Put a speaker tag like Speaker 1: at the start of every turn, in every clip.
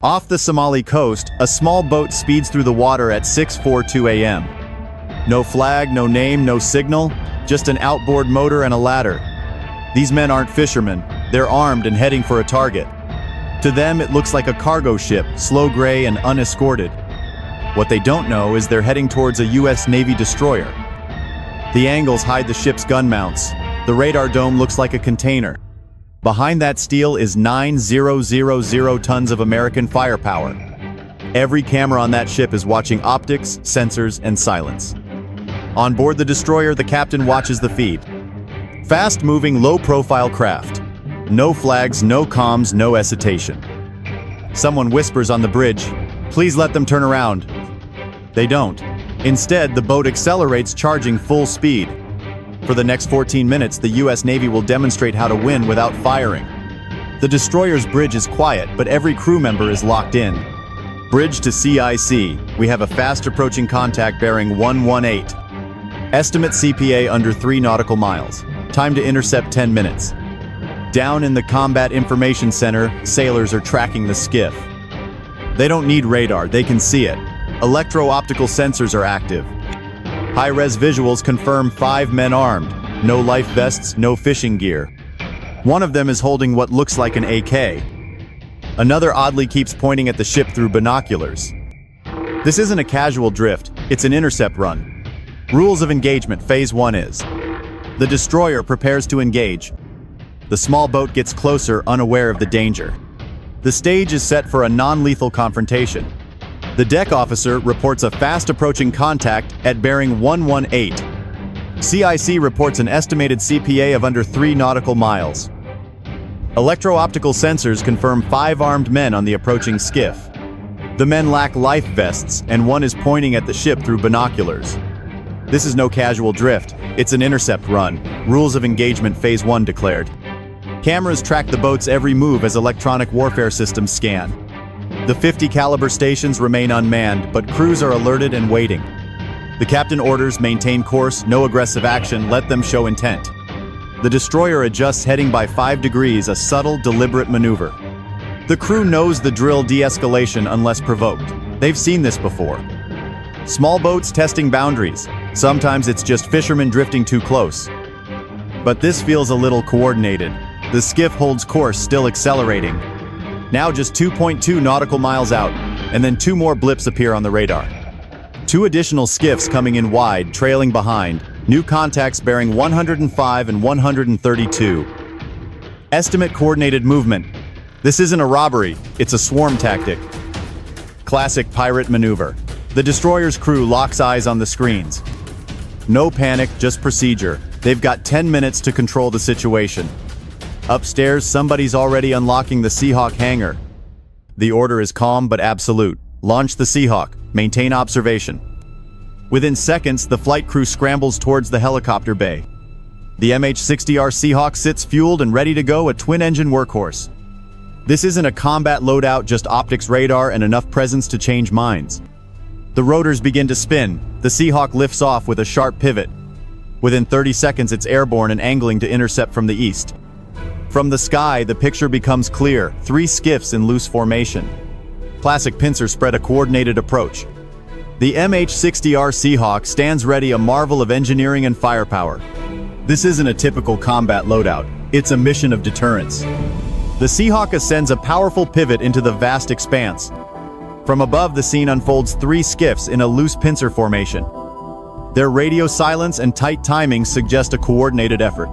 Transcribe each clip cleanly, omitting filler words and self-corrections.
Speaker 1: Off the Somali coast, a small boat speeds through the water at 6:42 a.m. No flag, no name, no signal, just an outboard motor and a ladder. These men aren't fishermen, they're armed and heading for a target. To them, it looks like a cargo ship, slow gray and unescorted. What they don't know is they're heading towards a US Navy destroyer. The angles hide the ship's gun mounts. The radar dome looks like a container. Behind that steel is 9,000 tons of American firepower. Every camera on that ship is watching optics, sensors, and silence. On board the destroyer, the captain watches the feed. Fast-moving, low-profile craft. No flags, no comms, no hesitation. Someone whispers on the bridge, "Please let them turn around." They don't. Instead, the boat accelerates, charging full speed. For the next 14 minutes, the US Navy will demonstrate how to win without firing. The destroyer's bridge is quiet, but every crew member is locked in. Bridge to CIC. We have a fast-approaching contact bearing 118. Estimate CPA under 3 nautical miles. Time to intercept 10 minutes. Down in the Combat Information Center, sailors are tracking the skiff. They don't need radar, they can see it. Electro-optical sensors are active. High-res visuals confirm 5 men armed. No life vests, no fishing gear. One of them is holding what looks like an AK. Another oddly keeps pointing at the ship through binoculars. This isn't a casual drift, it's an intercept run. Rules of engagement, Phase 1 is: the destroyer prepares to engage. The small boat gets closer, unaware of the danger. The stage is set for a non-lethal confrontation. The deck officer reports a fast-approaching contact at bearing 118. CIC reports an estimated CPA of under 3 nautical miles. Electro-optical sensors confirm 5 armed men on the approaching skiff. The men lack life vests, and one is pointing at the ship through binoculars. This is no casual drift, it's an intercept run. Rules of engagement Phase 1 declared. Cameras track the boat's every move as electronic warfare systems scan. The 50 caliber stations remain unmanned, but crews are alerted and waiting. The captain orders, maintain course, no aggressive action, let them show intent. The destroyer adjusts heading by 5 degrees, a subtle, deliberate maneuver. The crew knows the drill: de-escalation unless provoked. They've seen this before. Small boats testing boundaries. Sometimes it's just fishermen drifting too close. But this feels a little coordinated. The skiff holds course, still accelerating. Now just 2.2 nautical miles out, and then 2 more blips appear on the radar. 2 additional skiffs coming in wide, trailing behind. New contacts bearing 105 and 132. Estimate coordinated movement. This isn't a robbery, it's a swarm tactic. Classic pirate maneuver. The destroyer's crew locks eyes on the screens. No panic, just procedure. They've got 10 minutes to control the situation. Upstairs, somebody's already unlocking the Seahawk hangar. The order is calm but absolute. Launch the Seahawk. Maintain observation. Within seconds, the flight crew scrambles towards the helicopter bay. The MH-60R Seahawk sits fueled and ready to go, a twin-engine workhorse. This isn't a combat loadout, just optics, radar, and enough presence to change minds. The rotors begin to spin. The Seahawk lifts off with a sharp pivot. Within 30 seconds, it's airborne and angling to intercept from the east. From the sky, the picture becomes clear: 3 skiffs in loose formation. Classic pincer spread, a coordinated approach. The MH-60R Seahawk stands ready, a marvel of engineering and firepower. This isn't a typical combat loadout, it's a mission of deterrence. The Seahawk ascends a powerful pivot into the vast expanse. From above, the scene unfolds: 3 skiffs in a loose pincer formation. Their radio silence and tight timing suggest a coordinated effort.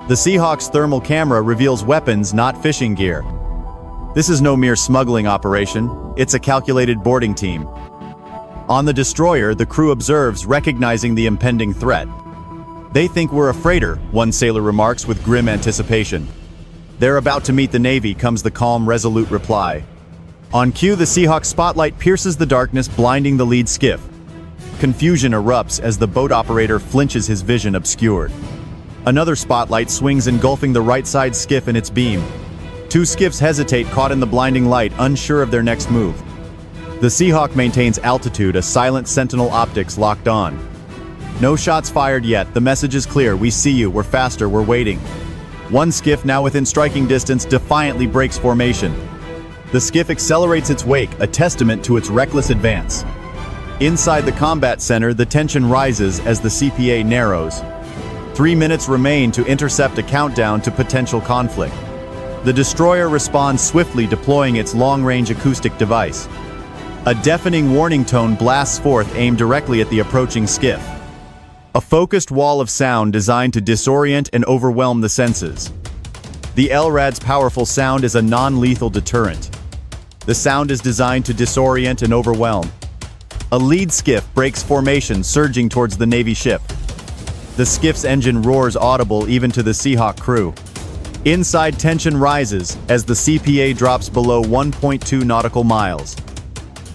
Speaker 1: The Seahawk's thermal camera reveals weapons, not fishing gear. This is no mere smuggling operation, it's a calculated boarding team. On the destroyer, the crew observes, recognizing the impending threat. "They think we're a freighter," one sailor remarks with grim anticipation. "They're about to meet the Navy," comes the calm, resolute reply. On cue, the Seahawk's spotlight pierces the darkness, blinding the lead skiff. Confusion erupts as the boat operator flinches, his vision obscured. Another spotlight swings, engulfing the right side skiff in its beam. 2 skiffs hesitate, caught in the blinding light, unsure of their next move. The Seahawk maintains altitude, a silent sentinel, optics locked on. No shots fired yet, the message is clear: we see you, we're faster, we're waiting. One skiff, now within striking distance, defiantly breaks formation. The skiff accelerates its wake, a testament to its reckless advance. Inside the combat center, the tension rises as the CPA narrows. 3 minutes remain to intercept a countdown to potential conflict. The destroyer responds swiftly, deploying its long-range acoustic device. A deafening warning tone blasts forth, aimed directly at the approaching skiff. A focused wall of sound designed to disorient and overwhelm the senses. The LRAD's powerful sound is a non-lethal deterrent. The sound is designed to disorient and overwhelm. A lead skiff breaks formation, surging towards the Navy ship. The skiff's engine roars, audible even to the Seahawk crew. Inside, tension rises as the CPA drops below 1.2 nautical miles.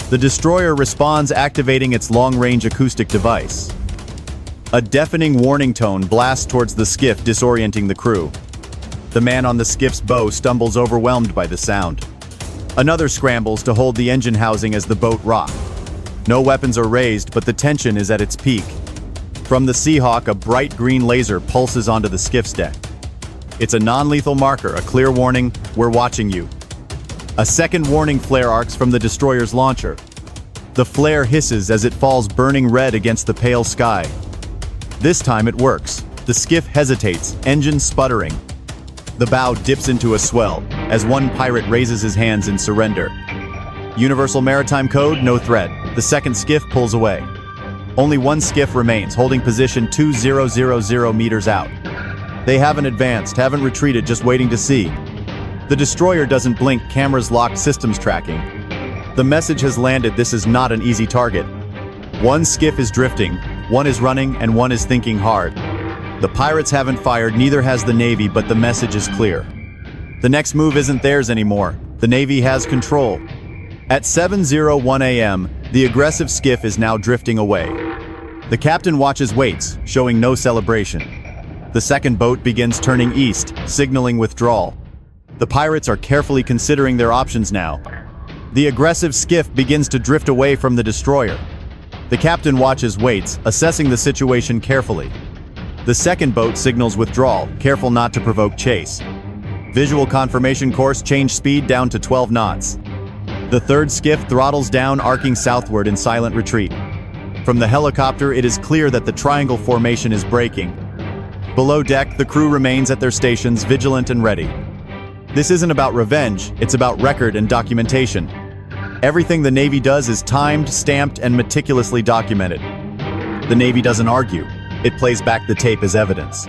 Speaker 1: The destroyer responds, activating its long-range acoustic device. A deafening warning tone blasts towards the skiff, disorienting the crew. The man on the skiff's bow stumbles, overwhelmed by the sound. Another scrambles to hold the engine housing as the boat rocks. No weapons are raised, but the tension is at its peak. From the Seahawk, a bright green laser pulses onto the skiff's deck. It's a non-lethal marker, a clear warning, "We're watching you." A second warning flare arcs from the destroyer's launcher. The flare hisses as it falls, burning red against the pale sky. This time it works. The skiff hesitates, engine sputtering. The bow dips into a swell as one pirate raises his hands in surrender. Universal Maritime Code, no threat. The second skiff pulls away. Only one skiff remains, holding position 2000 meters out. They haven't advanced, haven't retreated, just waiting to see. The destroyer doesn't blink, cameras locked, systems tracking. The message has landed. This is not an easy target. One skiff is drifting, one is running, and one is thinking hard. The pirates haven't fired, neither has the Navy, but the message is clear. The next move isn't theirs anymore. The Navy has control. At 7:01 a.m., the aggressive skiff is now drifting away. The captain watches, waits, showing no celebration. The second boat begins turning east, signaling withdrawal. The pirates are carefully considering their options now. The aggressive skiff begins to drift away from the destroyer. The captain watches, waits, assessing the situation carefully. The second boat signals withdrawal, careful not to provoke chase. Visual confirmation: course change, speed down to 12 knots. The third skiff throttles down, arcing southward in silent retreat. From the helicopter, it is clear that the triangle formation is breaking. Below deck, the crew remains at their stations, vigilant and ready. This isn't about revenge, it's about record and documentation. Everything the Navy does is timed, stamped, and meticulously documented. The Navy doesn't argue. It plays back the tape as evidence.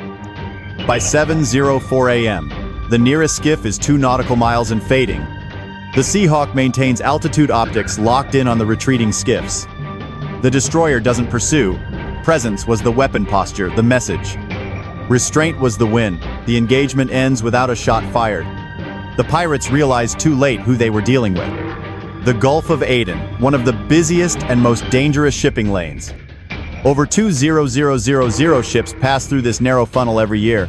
Speaker 1: By 7:04 a.m., the nearest skiff is 2 nautical miles and fading. The Seahawk maintains altitude optics locked in on the retreating skiffs. The destroyer doesn't pursue. Presence was the weapon posture, the message. Restraint was the win. The engagement ends without a shot fired. The pirates realized too late who they were dealing with. The Gulf of Aden, one of the busiest and most dangerous shipping lanes. Over 2,000 ships pass through this narrow funnel every year.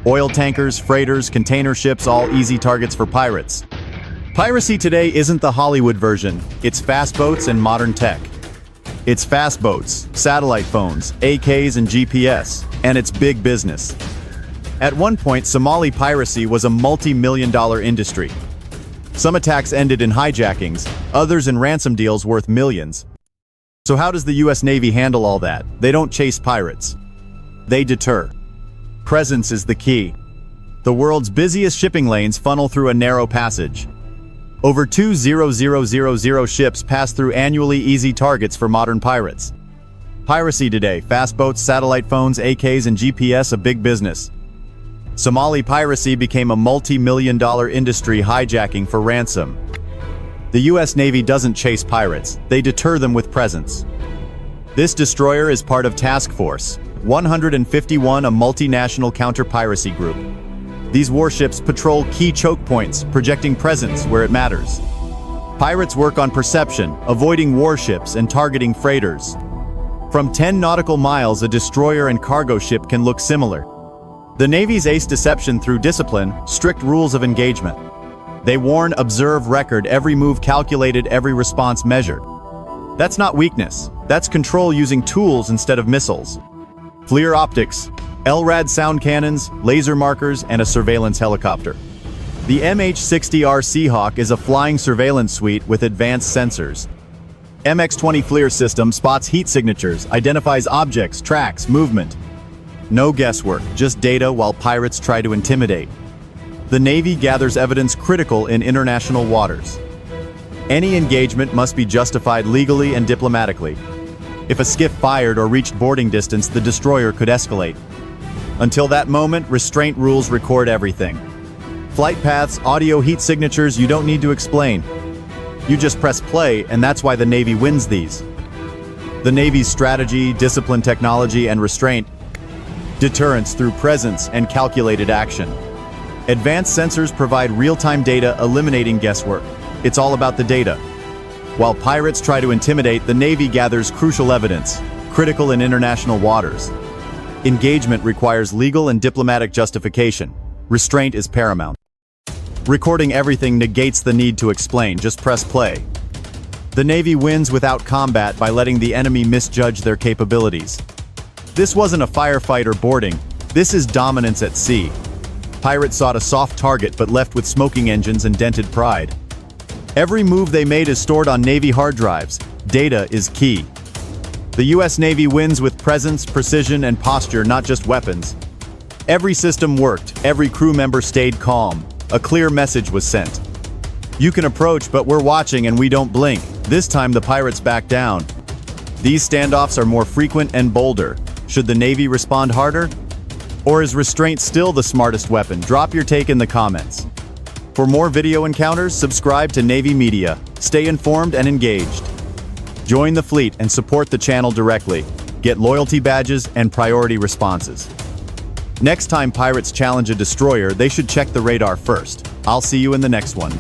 Speaker 1: Oil tankers, freighters, container ships, all easy targets for pirates. Piracy today isn't the Hollywood version. It's fast boats and modern tech. It's fast boats, satellite phones, AKs and GPS, and it's big business. At one point, Somali piracy was a multi-million-dollar industry. Some attacks ended in hijackings, others in ransom deals worth millions. So how does the US Navy handle all that? They don't chase pirates. They deter. Presence is the key. The world's busiest shipping lanes funnel through a narrow passage. Over 2,000 ships pass through annually, easy targets for modern pirates. Piracy today, fast boats, satellite phones, AKs and GPS, a big business. Somali piracy became a multi-million-dollar industry, hijacking for ransom. The US Navy doesn't chase pirates, they deter them with presence. This destroyer is part of Task Force 151, a multinational counter-piracy group. These warships patrol key choke points, projecting presence where it matters. Pirates work on perception, avoiding warships and targeting freighters. From 10 nautical miles, a destroyer and cargo ship can look similar. The Navy's ace deception through discipline, strict rules of engagement. They warn, observe, record, every move calculated, every response measured. That's not weakness, that's control using tools instead of missiles. FLIR optics, LRAD sound cannons, laser markers, and a surveillance helicopter. The MH-60R Seahawk is a flying surveillance suite with advanced sensors. MX-20 FLIR system spots heat signatures, identifies objects, tracks, movement. No guesswork, just data while pirates try to intimidate. The Navy gathers evidence critical in international waters. Any engagement must be justified legally and diplomatically. If a skiff fired or reached boarding distance, the destroyer could escalate. Until that moment, restraint rules record everything. Flight paths, audio, heat signatures, you don't need to explain. You just press play, and that's why the Navy wins these. The Navy's strategy, discipline, technology, and restraint. Deterrence through presence and calculated action. Advanced sensors provide real-time data, eliminating guesswork. It's all about the data. While pirates try to intimidate, the Navy gathers crucial evidence, critical in international waters. Engagement requires legal and diplomatic justification. Restraint is paramount. Recording everything negates the need to explain, just press play. The Navy wins without combat by letting the enemy misjudge their capabilities. This wasn't a firefight or boarding, this is dominance at sea. Pirates sought a soft target but left with smoking engines and dented pride. Every move they made is stored on Navy hard drives. Data is key. The US Navy wins with presence, precision, and posture, not just weapons. Every system worked, every crew member stayed calm. A clear message was sent. You can approach, but we're watching and we don't blink. This time the pirates back down. These standoffs are more frequent and bolder. Should the Navy respond harder? Or is restraint still the smartest weapon? Drop your take in the comments. For more video encounters, subscribe to Navy Media. Stay informed and engaged. Join the fleet and support the channel directly. Get loyalty badges and priority responses. Next time pirates challenge a destroyer, they should check the radar first. I'll see you in the next one.